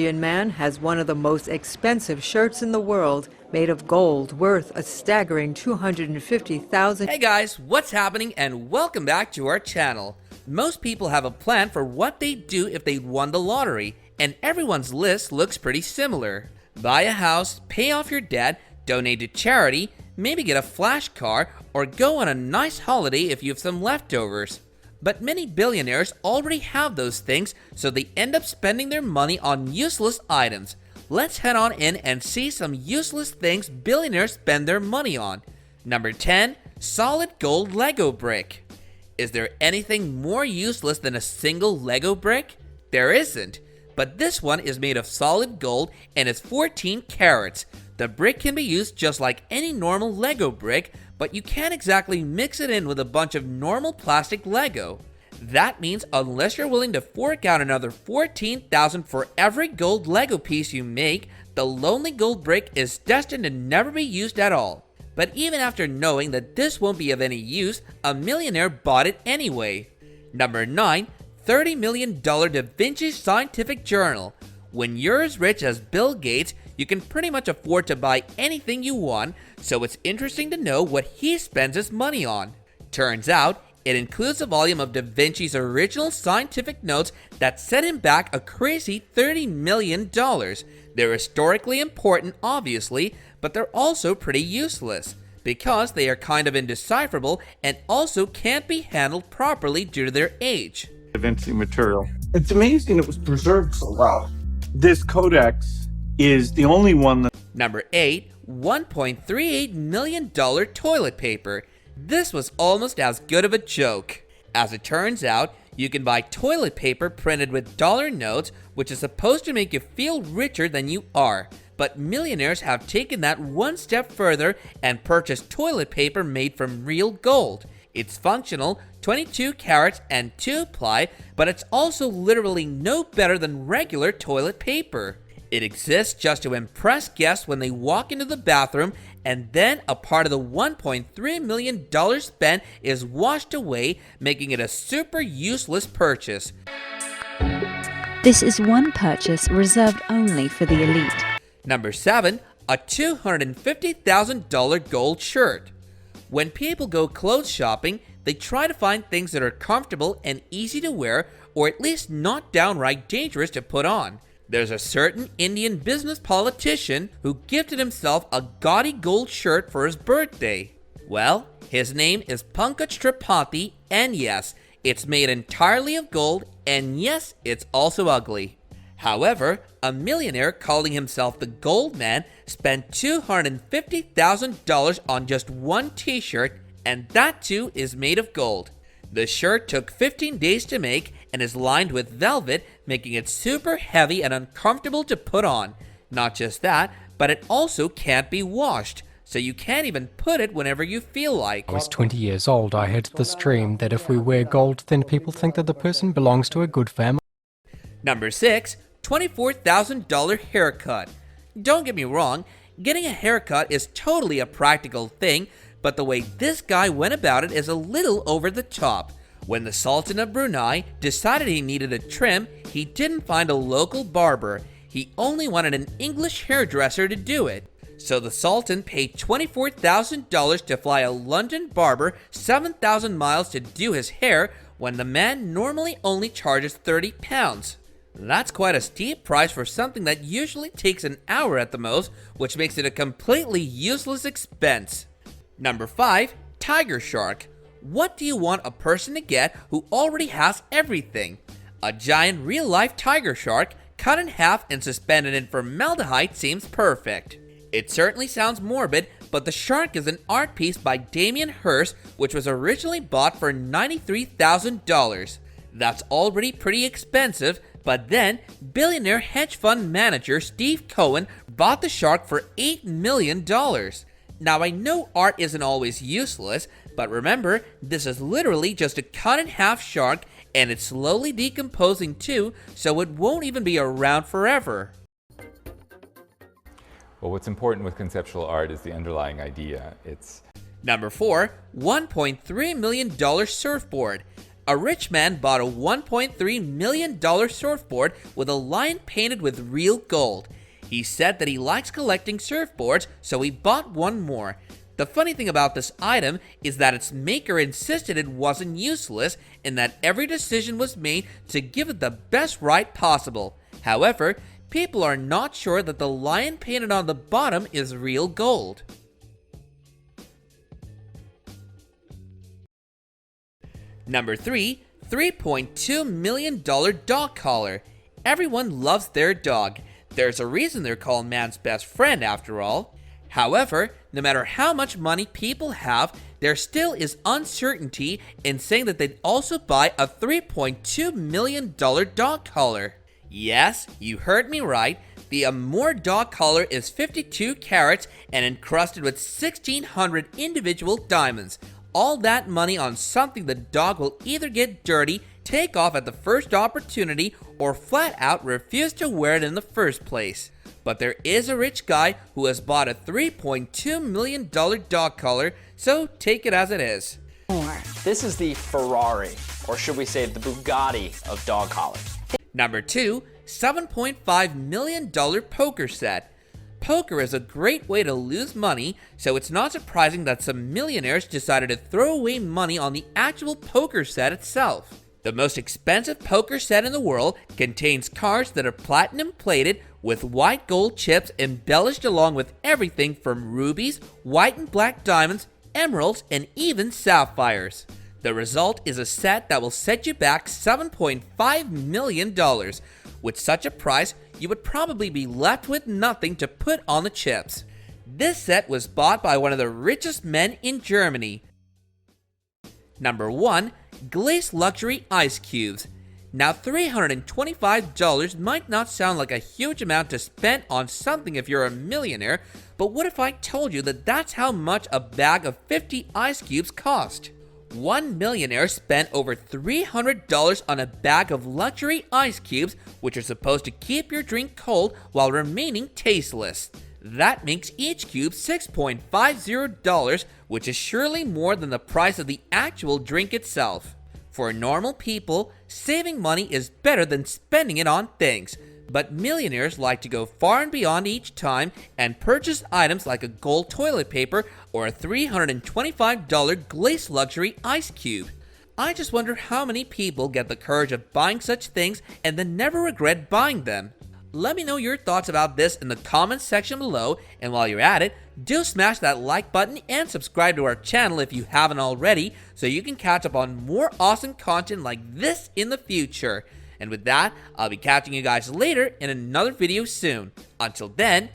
Indian man has one of the most expensive shirts in the world, made of gold, worth a staggering $250,000. Hey guys, what's happening and welcome back to our channel. Most people have a plan for what they'd do if they won the lottery, and everyone's list looks pretty similar. Buy a house, pay off your debt, donate to charity, maybe get a flash car, or go on a nice holiday if you have some leftovers. But many billionaires already have those things, so they end up spending their money on useless items. Let's head on in and see some useless things billionaires spend their money on. Number 10. Solid gold Lego brick. Is there anything more useless than a single Lego brick? There isn't. But this one is made of solid gold and is 14 carats. The brick can be used just like any normal Lego brick, but you can't exactly mix it in with a bunch of normal plastic Lego. That means unless you're willing to fork out another $14,000 for every gold Lego piece you make, the lonely gold brick is destined to never be used at all. But even after knowing that this won't be of any use, a millionaire bought it anyway. Number 9. $30 million Da Vinci Scientific Journal. When you're as rich as Bill Gates, you can pretty much afford to buy anything you want, so it's interesting to know what he spends his money on. Turns out, it includes a volume of Da Vinci's original scientific notes that set him back a crazy $30 million. They're historically important, obviously, but they're also pretty useless, because they are kind of indecipherable and also can't be handled properly due to their age. Da Vinci material. It's amazing it was preserved so well. This codex is the only one that... Number 8. $1.38 million toilet paper. This was almost as good of a joke. As it turns out, you can buy toilet paper printed with dollar notes, which is supposed to make you feel richer than you are. But millionaires have taken that one step further and purchased toilet paper made from real gold. It's functional, 22 carats and 2-ply, but it's also literally no better than regular toilet paper. It exists just to impress guests when they walk into the bathroom, and then a part of the $1.3 million spent is washed away, making it a super useless purchase. This is one purchase reserved only for the elite. Number 7. A $250,000 gold shirt. When people go clothes shopping, they try to find things that are comfortable and easy to wear, or at least not downright dangerous to put on. There's a certain Indian business politician who gifted himself a gaudy gold shirt for his birthday. Well, his name is Pankaj Tripathi, and yes, it's made entirely of gold, and yes, it's also ugly. However, a millionaire calling himself the Gold Man spent $250,000 on just one t-shirt, and that too is made of gold. The shirt took 15 days to make and is lined with velvet, making it super heavy and uncomfortable to put on. Not just that, but it also can't be washed, so you can't even put it whenever you feel like. I was 20 years old. I had this dream that if we wear gold, then people think that the person belongs to a good family. Number 6. $24,000 haircut. Don't get me wrong, getting a haircut is totally a practical thing, but the way this guy went about it is a little over the top. When the Sultan of Brunei decided he needed a trim, he didn't find a local barber. He only wanted an English hairdresser to do it. So the Sultan paid $24,000 to fly a London barber 7,000 miles to do his hair, when the man normally only charges £30. That's quite a steep price for something that usually takes an hour at the most, which makes it a completely useless expense. Number 5. Tiger shark. What do you want a person to get who already has everything? A giant real-life tiger shark cut in half and suspended in formaldehyde seems perfect. It certainly sounds morbid, but the shark is an art piece by Damien Hirst, which was originally bought for $93,000. That's already pretty expensive, but then billionaire hedge fund manager Steve Cohen bought the shark for $8 million. Now I know art isn't always useless, but remember, this is literally just a cut in half shark, and it's slowly decomposing too, so it won't even be around forever. Well, what's important with conceptual art is the underlying idea. Number 4. $1.3 million surfboard. A rich man bought a $1.3 million surfboard with a lion painted with real gold. He said that he likes collecting surfboards, so he bought one more. The funny thing about this item is that its maker insisted it wasn't useless and that every decision was made to give it the best ride possible. However, people are not sure that the lion painted on the bottom is real gold. Number 3, $3.2 million dog collar. Everyone loves their dog. There's a reason they're called man's best friend after all. However, no matter how much money people have, there still is uncertainty in saying that they'd also buy a $3.2 million dog collar. Yes, you heard me right. The Amour dog collar is 52 carats and encrusted with 1,600 individual diamonds. All that money on something the dog will either get dirty, take off at the first opportunity, or flat out refuse to wear it in the first place. But there is a rich guy who has bought a $3.2 million dog collar, so take it as it is. This is the Ferrari, or should we say the Bugatti of dog collars. Number 2, $7.5 million poker set. Poker is a great way to lose money, so it's not surprising that some millionaires decided to throw away money on the actual poker set itself. The most expensive poker set in the world contains cards that are platinum plated with white gold chips embellished along with everything from rubies, white and black diamonds, emeralds, and even sapphires. The result is a set that will set you back $7.5 million. With such a price, you would probably be left with nothing to put on the chips. This set was bought by one of the richest men in Germany. Number 1, Glace Luxury Ice Cubes. Now $325 might not sound like a huge amount to spend on something if you're a millionaire, but what if I told you that that's how much a bag of 50 ice cubes cost? One millionaire spent over $300 on a bag of luxury ice cubes, which are supposed to keep your drink cold while remaining tasteless. That makes each cube $6.50, which is surely more than the price of the actual drink itself. For normal people, saving money is better than spending it on things. But millionaires like to go far and beyond each time and purchase items like a gold toilet paper or a $325 Glace Luxury Ice Cube. I just wonder how many people get the courage of buying such things and then never regret buying them. Let me know your thoughts about this in the comments section below, and while you're at it, do smash that like button and subscribe to our channel if you haven't already so you can catch up on more awesome content like this in the future. And with that, I'll be catching you guys later in another video soon. Until then,